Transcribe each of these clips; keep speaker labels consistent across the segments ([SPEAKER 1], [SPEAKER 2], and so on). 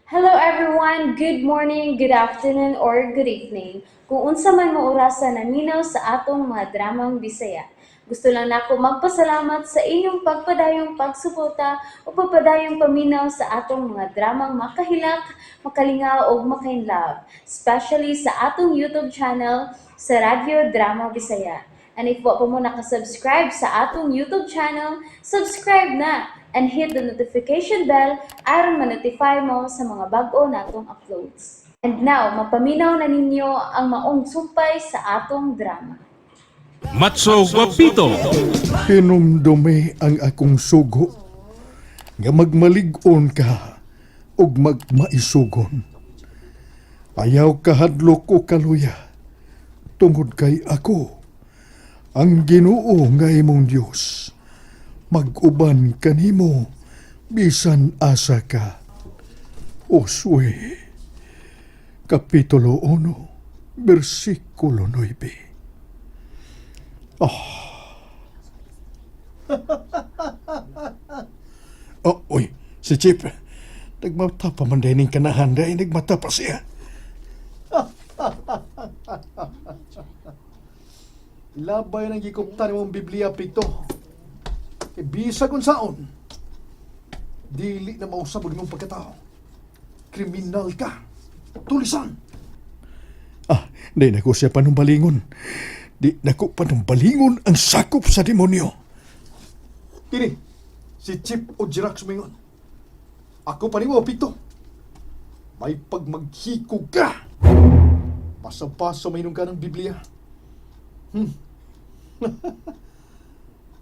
[SPEAKER 1] Hello everyone, good morning, good afternoon, or good evening. Kung unsa man mo orasan naminaw sa atong mga dramang Bisaya. Gusto lang nako magpasalamat sa inyong pagpadayong pagsuporta o pagpadayong paminaw sa atong mga dramang makahilak, makalingaw o makainlove, especially sa atong YouTube channel sa Radyo Drama Bisaya. And if wa pa mo nakasubscribe sa atong YouTube channel, subscribe na and hit the notification bell aron ma-notify mo sa mga bag-o natong uploads. And now, mapaminaw na ninyo ang maong sumpay sa atong drama.
[SPEAKER 2] Matso Guapito.
[SPEAKER 3] Hinumdumi ang akong sugo nga magmalig-on ka ug magmaisugon. Ayaw kahadlok ko kaluya tungod kay ako ang Ginoo nga imong Dios. Mag-uban kanimo bisan asa ka. Oswe Kapitulo 1 Versikulo 9. Oh, uy, si Chip. Nagmata pa man din kanahan dahil nagmata pa siya. Labay ng gikuptan mong Biblia pito. Ibisa kung saon. Dili na mausabog mong pagkatao. Kriminal ka. Tulisan. Di na ko siya panumbalingon. Di na ko panumbalingon ang sakop sa demonyo. Kini, si Chip o Jirac sumingon. Ako pa ni mo, Pito. May pagmaghikog ka. Basa-basa mainom ka ng Biblia.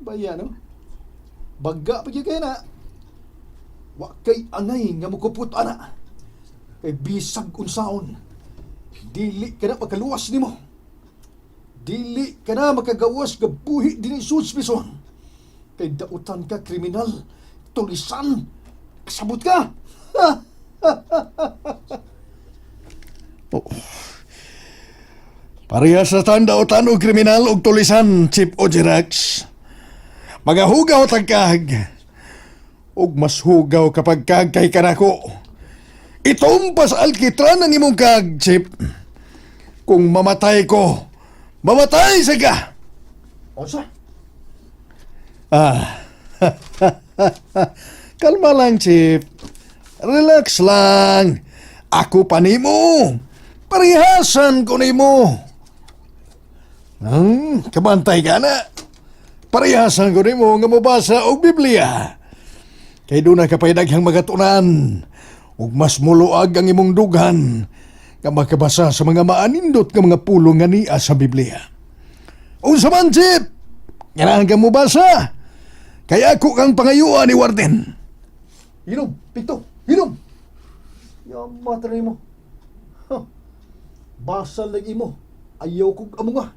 [SPEAKER 3] Baya, no? Baga pa kayo na. Wa kay angay nga mukupot, ana. Kay bisag unsaon. Dili ka na makaluwas ni mo. Dili ka na makagawas nga buhi din suspison. Kay dautan ka kriminal, tulisan, kasabot ka. Parehas sa tandautan o kriminal o tulisan, Chip o Jirax. Magahugaw tagkag. O mas hugaw kapag kag kay kanako. Itumpas alkitran ang imong kag, Chip. Kung mamatay ko, mamatay sa ka! O sa? Kalma lang, Chip. Relax lang. Ako pa nimo. Parihasan ko nimo. Kabantay ka na. Parihasan ko nimo nga mabasa og Biblia. Kay doon na kapay daghang magatunan. Ug mas muluag ang imong dughan nga makabasa sa mga maanindot nga mga pulong nga niya sa Biblia. Unsa man, Chip? Ganahan ka mo basa? Kaya ako kang pangayuan ni Warden. Hinom, Pito, hinom! Yamata na mo. Basa lang imo. Ayaw kong amunga.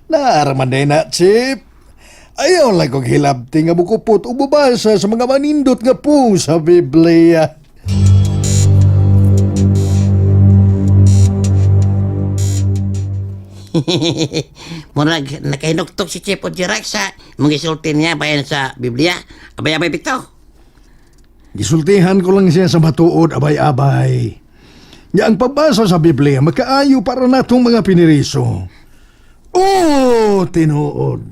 [SPEAKER 3] Naaraman na, Chip. Ayaw lang kong hilabti nga bukupot o bubasa sa mga manindot nga po sa Biblia.
[SPEAKER 4] Murag nakahinuktok si Chip o Jirac sa mga isulti niya bayan sa Biblia. Abay-abay bitaw.
[SPEAKER 3] Gisultihan ko lang siya sa matuod, abay-abay. Nga ang pabasa sa Biblia, makaayo para natong mga piniriso. Oh, tinuod.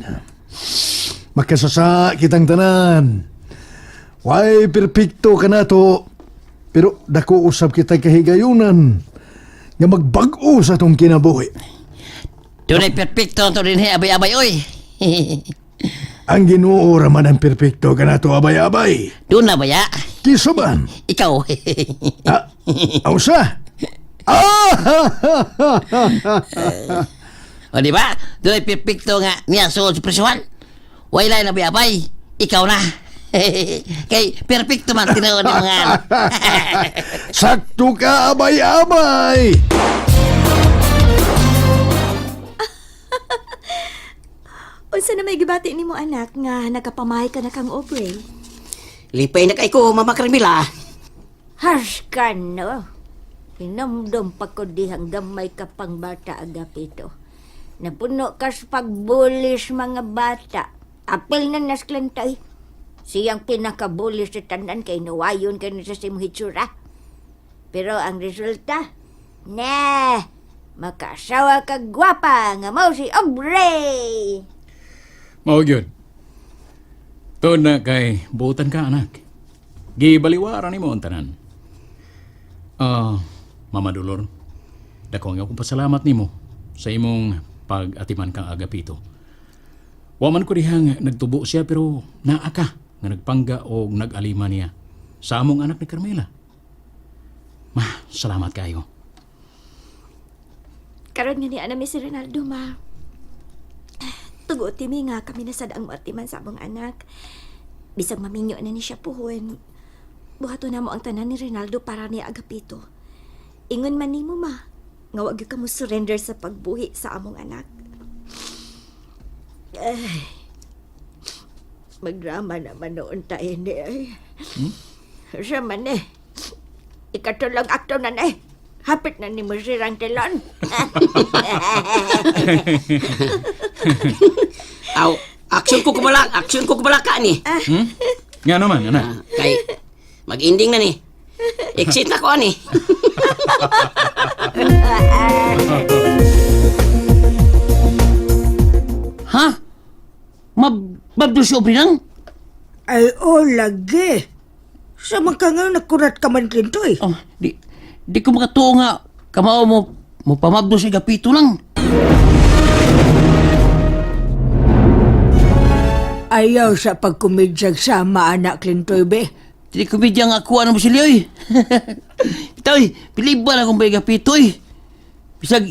[SPEAKER 3] Makasasa kitang tanan. Why, perpekto ka na to. Pero dako usab kita kahigayunan nga magbag-o sa tong kinabuhi.
[SPEAKER 4] Doon ay perfecto to din abay-abay oy.
[SPEAKER 3] Ang Ginoo raman ang perpekto ka na to, abay-abay.
[SPEAKER 4] Doon na baya.
[SPEAKER 3] Kisuban.
[SPEAKER 4] Ikaw.
[SPEAKER 3] Ausa?
[SPEAKER 4] O di ba? Doon ay perfecto nga niya sa presyuhan. Wala na abay-abay. Ikaw na. Kay perfecto man tinuod ni mga.
[SPEAKER 3] Sakto ka, abay-abay!
[SPEAKER 5] Unsa na may gibati nimo anak nga nagapamahay ka na kang obre?
[SPEAKER 4] Lipay na kay ko, Mama Carmela.
[SPEAKER 5] Harsh ka no. Hinamdom pa ko dihang gamay ka pang bata agapito. Napuno ka sa pagbulis mga bata. Apel na nasklantay. Siyang pinakabuli sa tanan kay nawayon ka na sa simong hitsura. Pero ang resulta, makasawa ka gwapa nga mao si Obre.
[SPEAKER 6] Mao gyud. Tuod na kay buotan ka anak. Gibaliwaran nimo ang tanan. Mama Dolor, dako nga akong pasalamat nimo sa imong pag-atiman kang agapito. Wa man ko dihang nagtubo siya pero naa ka nga nagpangga o nag-alima niya sa among anak ni Carmela. Ma, salamat kayo.
[SPEAKER 7] Karon nga ni ana mi si Ronaldo, ma. Tugot mi nga kami nasad ang matiman sa among anak. Bisag maminyo na ni siya puhon. Buhato na mo ang tanan ni Ronaldo para ni Agapito. Ingon man nimo, ma, nga wag ka mo surrender sa pagbuhi sa among anak.
[SPEAKER 5] Magdrama naman noon tayo ni ay. Siya man ikatulong akto na Hapit na ni mo si Rantelon.
[SPEAKER 8] Aw, action ko kubala ka ni.
[SPEAKER 6] Nga naman, anak.
[SPEAKER 8] Kay mag-ending na ni. Exit na ko ani.
[SPEAKER 4] Ha? Mabdo si Obre lang?
[SPEAKER 5] Ay, lagi. Sa ka nga nakurat ka man kinto
[SPEAKER 4] Oh, di ko makatuo nga. Kamao mo pamabdo si Agapito lang.
[SPEAKER 5] Ayaw sa pagkumidyag sama anak Clintoy be.
[SPEAKER 4] Di ko bidyang ako ano mo sila oy. Itoy, piliban akong bay Agapito oy. Bisag,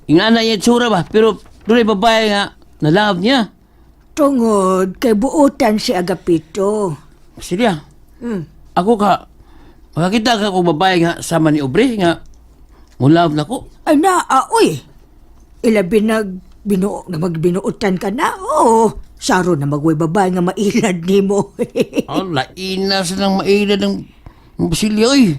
[SPEAKER 4] ingana niya tsura ba? Pero doon ay babae nga, nalab niya.
[SPEAKER 5] Tungod kay buutan si Agapito.
[SPEAKER 4] Sila, ako ka, makakita ka kong babae nga sama ni Obre nga, mulab na ko.
[SPEAKER 5] Ay oy. Ilabi magbinuutan ka na. Oo. Saro na magway babae nga mailad ni mo.
[SPEAKER 4] Laina silang mailad ng basilya oy.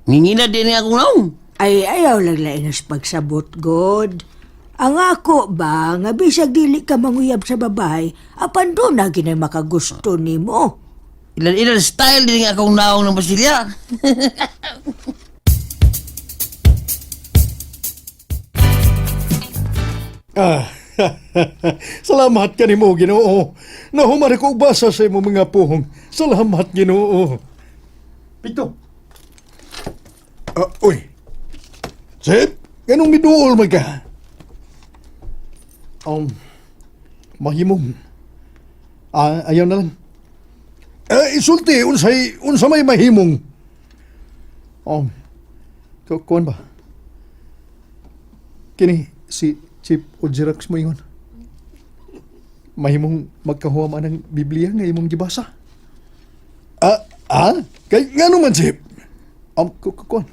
[SPEAKER 4] Ngingina din nga akong naong.
[SPEAKER 5] Ay, ayaw lang lainas pagsabot, God. Ang ako ba, nga bisag dili ka manguyab sa babae, apan doon na ginay makagusto ni mo.
[SPEAKER 4] Ilan style din nga akong naong ng basilya.
[SPEAKER 3] Salamat ka nimo, Ginoo. Nahuman ako basa sa imong mga puhong. Salamat, Ginoo. Pito. Uy. Sep, ganong miduol man ka? Mahimong. Ayaw na lang. Isulti, unsa may mahimong. Kuwan ba? Kini, si Chief Ojirax mo yun. Mahimong magkahuama ng Biblia nga imong gibasa. Kay nga naman, Chief. Kuwan.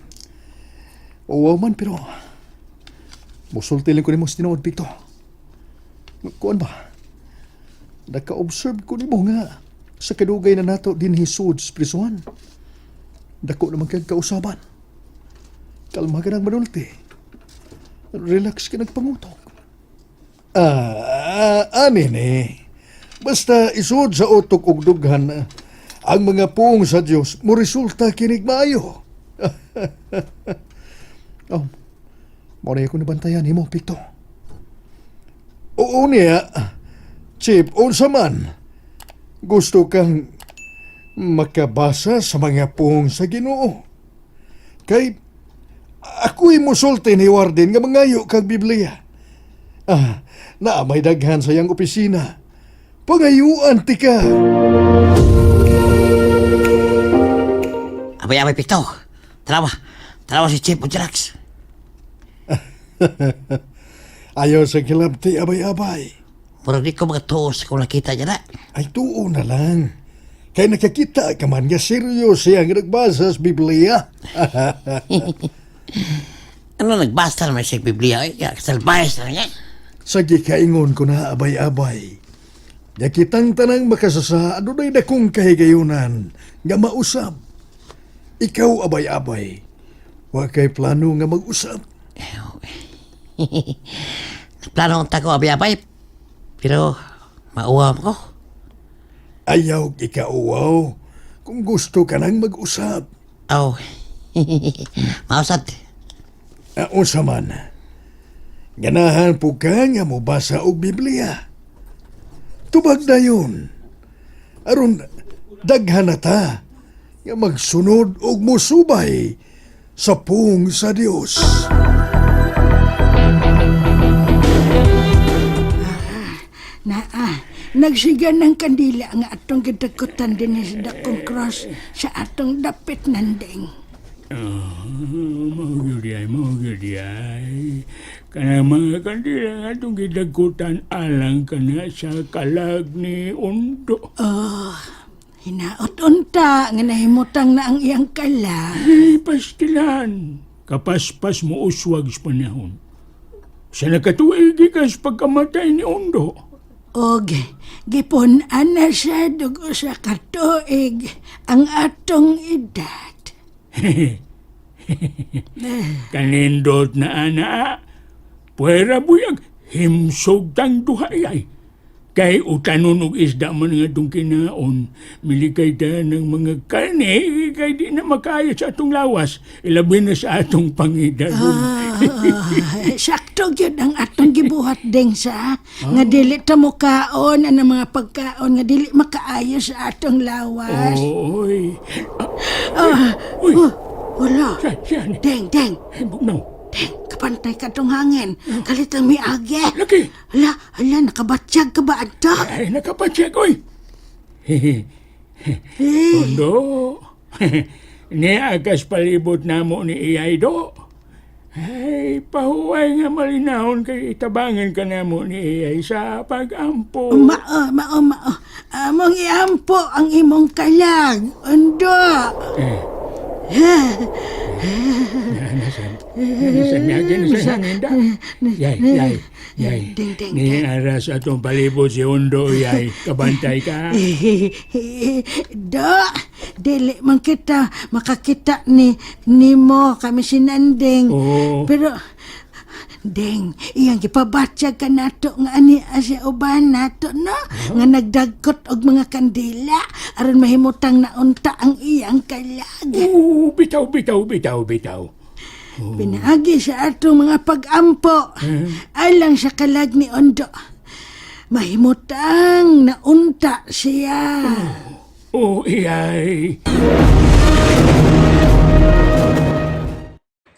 [SPEAKER 3] Oo man, pero musulti lang ko ni mo sa tinood, Pito. Kuwan ba? Naka-observe ko ni mo nga sa kadugay na nato din hisud sa prisuhan. Dako naman kang kausaban. Kalma ka ng manulti. Relax ka nagpangutok. Anin Basta isud sa utok ug dughan ang mga puong sa Dios mo resulta kinig maayo. Mo na ako nabantayan himo, Pito. Oo niya, Chip, unsa man, gusto kang makabasa sa mga puong sa Ginoo. Kay ako'y musulti ni Warden nga mangayo kag Biblia. Na may daghan sa iyang opisina. Pangayuan ti ka.
[SPEAKER 4] Abay, Pito. Tarawa si Chief Ojirax.
[SPEAKER 3] Ayaw sa kilabti, abay-abay.
[SPEAKER 4] Murag di ko makatuos kung nakita niya na.
[SPEAKER 3] Ay, tuo na lang. Kaya nakakita ka man nga serious siyang nagbasa sa Biblia.
[SPEAKER 4] Ano nagbasta naman siya Biblia? Salbayas na nga.
[SPEAKER 3] Sa gikaingon ko na abay-abay. Nakitang tanang makasasa, ano na'y dakong kahigayunan nga mausap. Ikaw abay-abay. Wa kay plano nga mag-usap.
[SPEAKER 4] Plano ang tako abay-abay. Pero mauwam ko.
[SPEAKER 3] Ayaw ikauwaw kung gusto ka nang mag-usap.
[SPEAKER 4] Aw. Mausat.
[SPEAKER 3] Unsa man, ganahan po ka nga mobasa og Biblia. Tubag na yun. Aron daghan na ta nga magsunod og musubay sa pung sa Dios.
[SPEAKER 5] Nagsigan ng kandila nga atong gidakutan din sa dakong cross sa atong dapit nandeng.
[SPEAKER 9] Maugiri. Kanang mga kandila nga itong gidagutan alang ka na sa kalag ni Undo.
[SPEAKER 5] Hinaot unta nga nahimutang na ang iyang kalang.
[SPEAKER 9] Ay, pastilan. Kapaspas mo uswag sa panahon. Sa nakatuig ka sa pagkamatay ni Undo.
[SPEAKER 5] Og gipon ana sa dugo sa katuig ang atong edad.
[SPEAKER 9] Kanindot na ana. Puwera buyag. Himsog tang duhayay. Kay utanon og isda man nga itong kinaon, milikay ta ng mga karne, kay di na makaya sa atong lawas, ilabi na sa atong pangidagon.
[SPEAKER 5] Sakto gyud ang atong gibuhat ding sa nga dili ta mo kaon ang mga pagkaon nga dili makaayo sa atong lawas.
[SPEAKER 9] Oy.
[SPEAKER 5] Uy. Wala.
[SPEAKER 9] Siya.
[SPEAKER 5] Deng.
[SPEAKER 9] Deng.
[SPEAKER 5] Deng, kapantay ka tong hangin. Kalitang may agi.
[SPEAKER 9] Laki.
[SPEAKER 5] Hala, nakabatsyag ka ba ito?
[SPEAKER 9] Ay, nakapatsyak, oy. Undo. Niagas palibot na mo ni Iyay do. Ay, pahuway nga malinahon kay itabangan ka na mo ni Iyay sa pag-ampo.
[SPEAKER 5] Mao. Among iampo ang imong kalag. Undo.
[SPEAKER 9] Nasan sa hangin da? Yay.
[SPEAKER 5] Ding.
[SPEAKER 9] Niaras atong palibot si Undo, Yay. Kabantay ka.
[SPEAKER 5] Do, dili man kita makakita ni mo kami sinanding.
[SPEAKER 9] Oo.
[SPEAKER 5] Pero Deng, iyang gipabatsyag ka nato nga ani asya uban nato, no? Nga nagdagkot og mga kandila aron mahimutang naunta ang iyang kalag.
[SPEAKER 9] Bitaw.
[SPEAKER 5] Pinaagi sa atong mga pag-ampo. Alang sa kalag ni Ondo. Mahimutang naunta siya.
[SPEAKER 9] Iyay.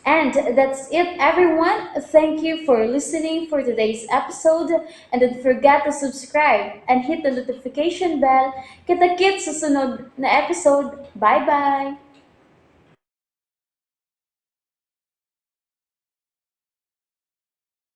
[SPEAKER 1] And that's it, everyone. Thank you for listening for today's episode. And don't forget to subscribe and hit the notification bell. Kita-kits sa sunod na episode. Bye-bye!